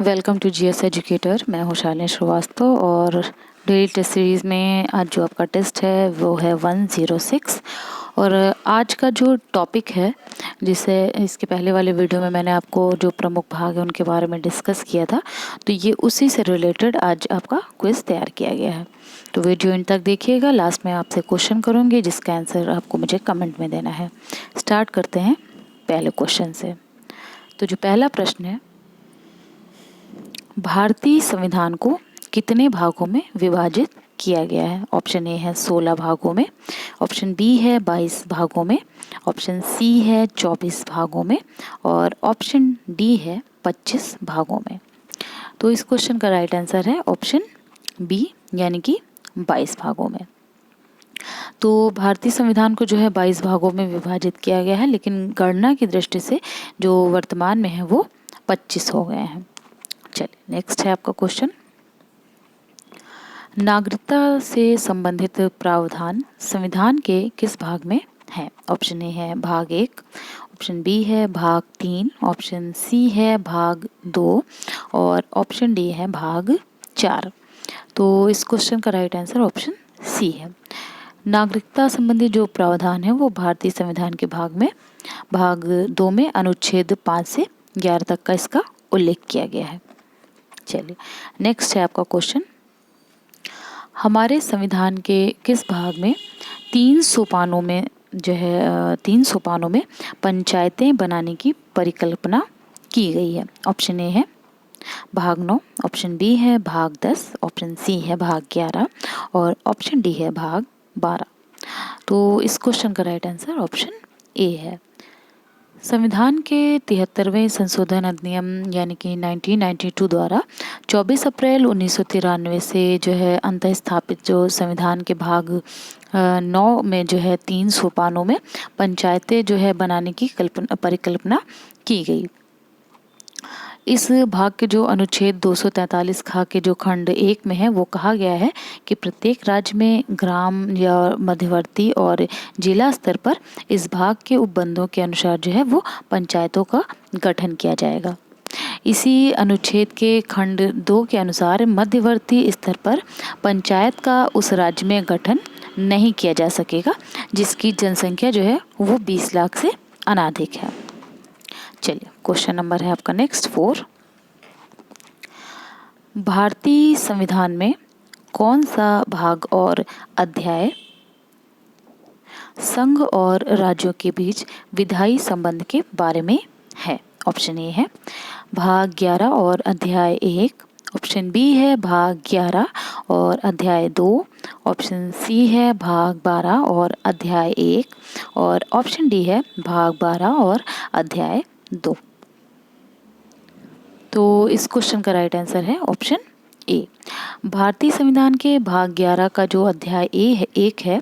Welcome to GS educator. मैं हूँ शालिनी श्रीवास्तव और डेली टेस्ट सीरीज़ में आज जो आपका टेस्ट है वो है 106। और आज का जो टॉपिक है, जिसे इसके पहले वाले वीडियो में मैंने आपको जो प्रमुख भाग है उनके बारे में डिस्कस किया था, तो ये उसी से रिलेटेड आज आपका क्विज़ तैयार किया गया है। तो वीडियो इन तक देखिएगा। लास्ट में आपसे क्वेश्चन करूँगी जिसका आंसर आपको मुझे कमेंट में देना है। स्टार्ट करते हैं पहले क्वेश्चन से। तो जो पहला प्रश्न है, भारतीय संविधान को कितने भागों में विभाजित किया गया है? ऑप्शन ए है 16 भागों में, ऑप्शन बी है 22 भागों में, ऑप्शन सी है 24 भागों में और ऑप्शन डी है 25 भागों में। तो इस क्वेश्चन का राइट आंसर है ऑप्शन बी, यानी कि 22 भागों में। तो भारतीय संविधान को जो है 22 भागों में विभाजित किया गया है, लेकिन गणना की दृष्टि से जो वर्तमान में है वो 25 हो गए हैं। चलिए नेक्स्ट है आपका क्वेश्चन। नागरिकता से संबंधित प्रावधान संविधान के किस भाग में है? ऑप्शन ए है भाग 1, ऑप्शन बी है भाग 3, ऑप्शन सी है भाग 2 और ऑप्शन डी है भाग 4। तो इस क्वेश्चन का राइट आंसर ऑप्शन सी है। नागरिकता संबंधी जो प्रावधान है वो भारतीय संविधान के भाग 2 में अनुच्छेद 5 से 11 तक का इसका उल्लेख किया गया है। चलिए नेक्स्ट है आपका क्वेश्चन। हमारे संविधान के किस भाग में 3 सोपानों में जो है 3 सोपानों में पंचायतें बनाने की परिकल्पना की गई है? ऑप्शन ए है भाग 9, ऑप्शन बी है भाग 10, ऑप्शन सी है भाग 11 और ऑप्शन डी है भाग 12। तो इस क्वेश्चन का राइट आंसर ऑप्शन ए है। संविधान के 73वें संशोधन अधिनियम यानी कि 1992 द्वारा 24 अप्रैल 1993 से जो है अंतः स्थापित जो संविधान के भाग 9 में जो है 3 सोपानों में पंचायतें जो है बनाने की परिकल्पना की गई। इस भाग के जो अनुच्छेद 243 खा के जो खंड 1 में है वो कहा गया है कि प्रत्येक राज्य में ग्राम या मध्यवर्ती और जिला स्तर पर इस भाग के उपबंधों के अनुसार जो है वो पंचायतों का गठन किया जाएगा। इसी अनुच्छेद के खंड 2 के अनुसार मध्यवर्ती स्तर पर पंचायत का उस राज्य में गठन नहीं किया जा सकेगा जिसकी जनसंख्या जो है वो 20 लाख से अनाधिक है। चलिए क्वेश्चन नंबर है आपका नेक्स्ट 4। भारतीय संविधान में कौन सा भाग और अध्याय संघ और राज्यों के बीच विधायी संबंध के बारे में है? ऑप्शन ए है भाग 11 और अध्याय 1, ऑप्शन बी है भाग 11 और अध्याय 2, ऑप्शन सी है भाग 12 और अध्याय 1 और ऑप्शन डी है भाग 12 और अध्याय 2। तो इस क्वेश्चन का राइट आंसर है ऑप्शन ए। भारतीय संविधान के भाग 11 का जो अध्याय एक है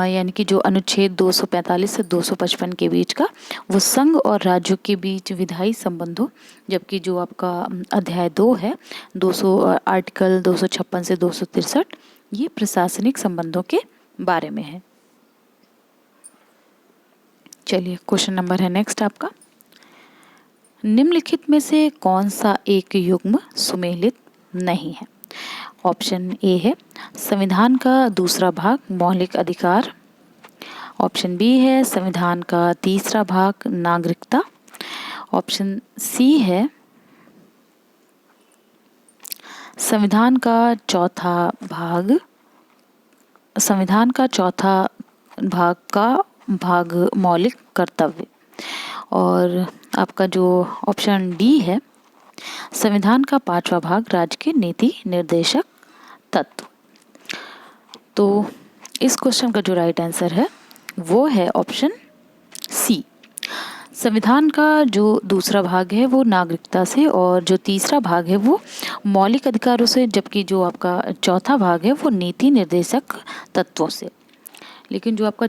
यानी कि जो अनुच्छेद 245 से 255 के बीच का, वो संघ और राज्यों के बीच विधायी संबंधों, जबकि जो आपका अध्याय 2 है 200 आर्टिकल 256 से 263 ये प्रशासनिक संबंधों के बारे में है। चलिए क्वेश्चन नंबर है नेक्स्ट आपका। निम्नलिखित में से कौन सा एक युग्म सुमेलित नहीं है? ऑप्शन ए है संविधान का दूसरा भाग मौलिक अधिकार, ऑप्शन बी है संविधान का तीसरा भाग नागरिकता, ऑप्शन सी है संविधान का चौथा भाग मौलिक कर्तव्य, और आपका जो ऑप्शन डी है संविधान का 5वां भाग राज्य के नीति निर्देशक तत्व। तो इस क्वेश्चन का जो राइट आंसर है वो है ऑप्शन सी। संविधान का जो दूसरा भाग है वो नागरिकता से और जो तीसरा भाग है वो मौलिक अधिकारों से, जबकि जो आपका चौथा भाग है वो नीति निर्देशक तत्वों से। लेकिन जो आपका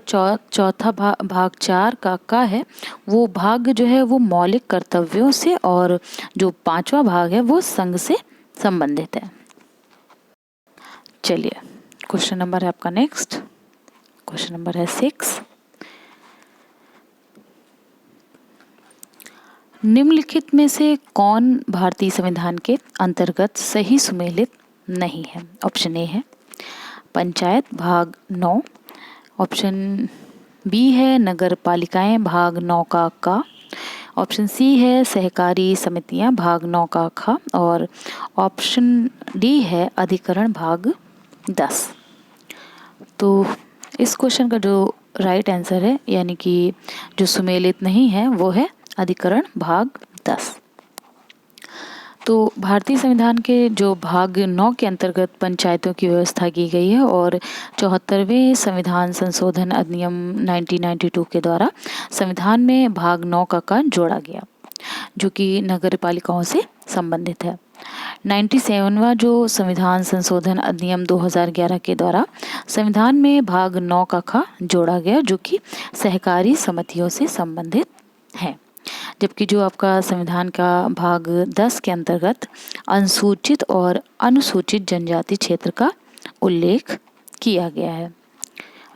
चौथा भाग 4 का है वो भाग जो है वो मौलिक कर्तव्यों से, और जो 5वां भाग है वो संघ से संबंधित है। चलिए क्वेश्चन नंबर है आपका नेक्स्ट, क्वेश्चन नंबर है 6। निम्नलिखित में से कौन भारतीय संविधान के अंतर्गत सही सुमेलित नहीं है? ऑप्शन ए है पंचायत भाग 9, ऑप्शन बी है नगर पालिकाएं भाग 9 का क, ऑप्शन सी है सहकारी समितियां भाग 9 का ख और ऑप्शन डी है अधिकरण भाग 10। तो इस क्वेश्चन का जो राइट आंसर है यानी कि जो सुमेलित नहीं है वो है अधिकरण भाग 10। तो भारतीय संविधान के जो भाग 9 के अंतर्गत पंचायतों की व्यवस्था की गई है और 74वें संविधान संशोधन अधिनियम 1992 के द्वारा संविधान में भाग 9 का जोड़ा गया जो कि नगर पालिकाओं से संबंधित है। 97वां जो संविधान संशोधन अधिनियम 2011 के द्वारा संविधान में भाग 9 का जोड़ा गया जो कि सहकारी समितियों से संबंधित है। जबकि जो आपका संविधान का भाग 10 के अंतर्गत अनुसूचित और अनुसूचित जनजाति क्षेत्र का उल्लेख किया गया है।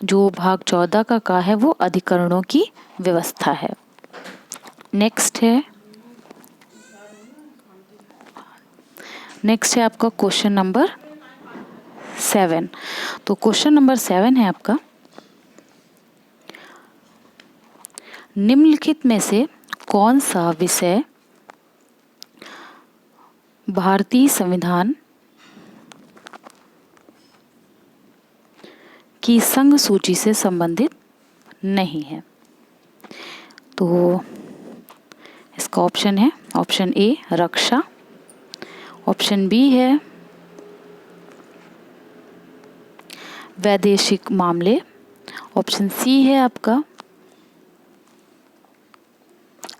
जो भाग 14 का है वो अधिकरणों की व्यवस्था है। नेक्स्ट है आपका क्वेश्चन नंबर 7। तो क्वेश्चन नंबर 7 है आपका, निम्नलिखित में से कौन सा विषय भारतीय संविधान की संघ सूची से संबंधित नहीं है? तो इसका ऑप्शन है ऑप्शन ए रक्षा, ऑप्शन बी है वैदेशिक मामले, ऑप्शन सी है आपका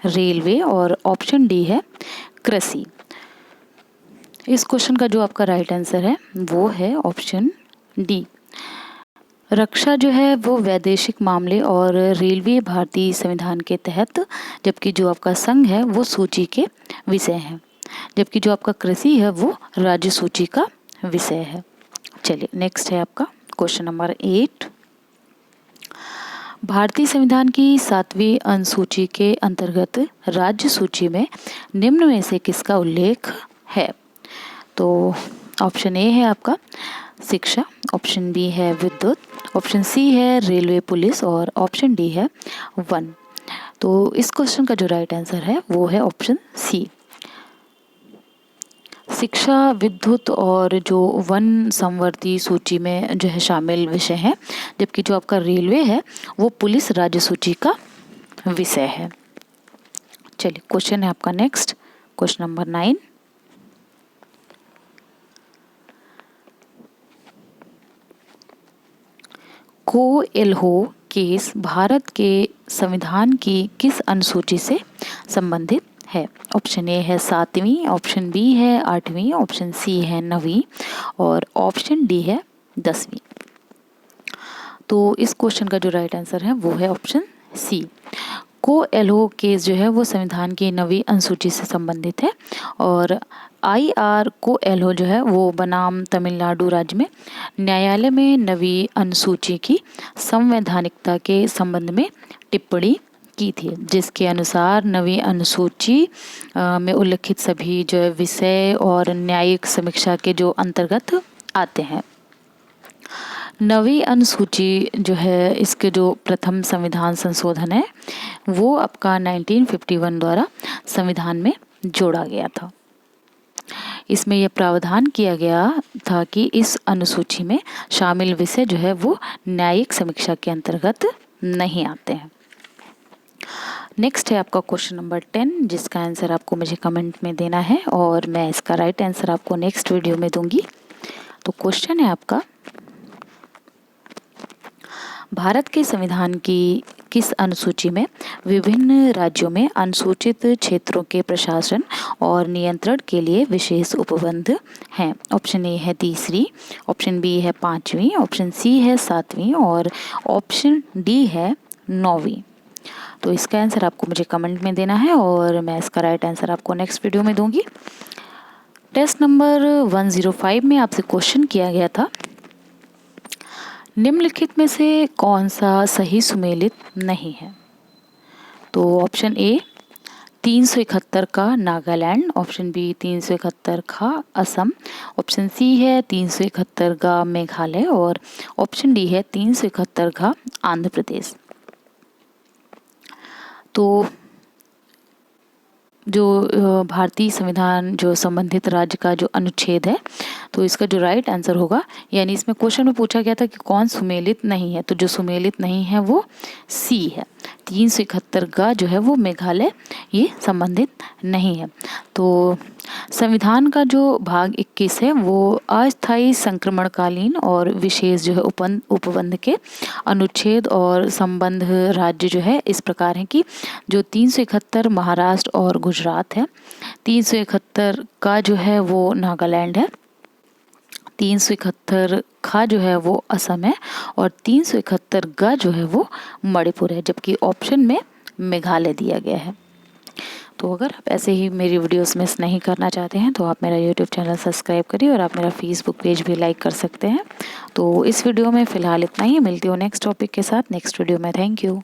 रेलवे और ऑप्शन डी है कृषि। इस क्वेश्चन का जो आपका राइट आंसर है वो है ऑप्शन डी। रक्षा जो है वो वैदेशिक मामले और रेलवे भारतीय संविधान के तहत, जबकि जो आपका संघ है वो सूची के विषय हैं, जबकि जो आपका कृषि है वो राज्य सूची का विषय है। चलिए नेक्स्ट है आपका क्वेश्चन नंबर 8। भारतीय संविधान की 7वीं अनुसूची के अंतर्गत राज्य सूची में निम्न में से किसका उल्लेख है? तो ऑप्शन ए है आपका शिक्षा, ऑप्शन बी है विद्युत, ऑप्शन सी है रेलवे पुलिस और ऑप्शन डी है वन। तो इस क्वेश्चन का जो राइट आंसर है वो है ऑप्शन सी। शिक्षा, विद्युत और जो वन संवर्ती सूची में जो है शामिल विषय है, जबकि जो आपका रेलवे है वो पुलिस राज्य सूची का विषय है। चलिए क्वेश्चन है आपका next question number 9। Coelho case Bharat के संविधान की किस अनुसूची से संबंधित है? ऑप्शन ए है 7वीं, ऑप्शन बी है 8वीं, ऑप्शन सी है 9वीं और ऑप्शन डी है 10वीं। तो इस क्वेश्चन का जो राइट आंसर है वो है ऑप्शन सी। कोएल्हो केस जो है वो संविधान की 9वीं अनुसूची से संबंधित है और IR कोएल्हो जो है वो बनाम तमिलनाडु राज्य में न्यायालय में 9वीं अनुसूची की संवैधानिकता के संबंध में टिप्पणी की थी, जिसके अनुसार 9वीं अनुसूची में उल्लिखित सभी जो है विषय और न्यायिक समीक्षा के जो अंतर्गत आते हैं। 9वीं अनुसूची जो है इसके जो प्रथम संविधान संशोधन है वो आपका 1951 द्वारा संविधान में जोड़ा गया था। इसमें यह प्रावधान किया गया था कि इस अनुसूची में शामिल विषय जो है वो न्यायिक समीक्षा के अंतर्गत नहीं आते हैं। नेक्स्ट है आपका क्वेश्चन नंबर 10, जिसका आंसर आपको मुझे कमेंट में देना है और मैं इसका राइट आंसर आपको नेक्स्ट वीडियो में दूंगी। तो क्वेश्चन है आपका, भारत के संविधान की किस अनुसूची में विभिन्न राज्यों में अनुसूचित क्षेत्रों के प्रशासन और नियंत्रण के लिए विशेष उपबंध हैं? ऑप्शन ए है 3री, ऑप्शन बी है 5वीं, ऑप्शन सी है 7वीं और ऑप्शन डी है 9वीं। तो इसका आंसर आपको मुझे कमेंट में देना है और मैं इसका राइट आंसर आपको नेक्स्ट वीडियो में दूंगी। टेस्ट नंबर 105 में आपसे क्वेश्चन किया गया था, निम्नलिखित में से कौन सा सही सुमेलित नहीं है? तो ऑप्शन ए 371 का नागालैंड, ऑप्शन बी 371 का असम, ऑप्शन सी है 371 का मेघालय और ऑप्शन डी है 371 का आंध्र प्रदेश। तो जो भारतीय संविधान जो संबंधित राज्य का जो अनुच्छेद है, तो इसका जो राइट आंसर होगा, यानी इसमें क्वेश्चन में पूछा गया था कि कौन सुमेलित नहीं है, तो जो सुमेलित नहीं है वो सी है। 371 का जो है वो मेघालय ये संबंधित नहीं है। तो संविधान का जो भाग 21 है वो अस्थायी संक्रमणकालीन और विशेष जो है उपबंध के अनुच्छेद और संबंध राज्य जो है इस प्रकार है कि जो 371 महाराष्ट्र और गुजरात है, 371 का जो है वो नागालैंड है, 371 का जो है वो असम है और 371 का जो है वो मणिपुर है, जबकि ऑप्शन में मेघालय दिया गया है। तो अगर आप ऐसे ही मेरी वीडियोस मिस नहीं करना चाहते हैं तो आप मेरा यूट्यूब चैनल सब्सक्राइब करिए और आप मेरा फेसबुक पेज भी लाइक कर सकते हैं। तो इस वीडियो में फ़िलहाल इतना ही, मिलती हूँ नेक्स्ट टॉपिक के साथ नेक्स्ट वीडियो में। Thank you.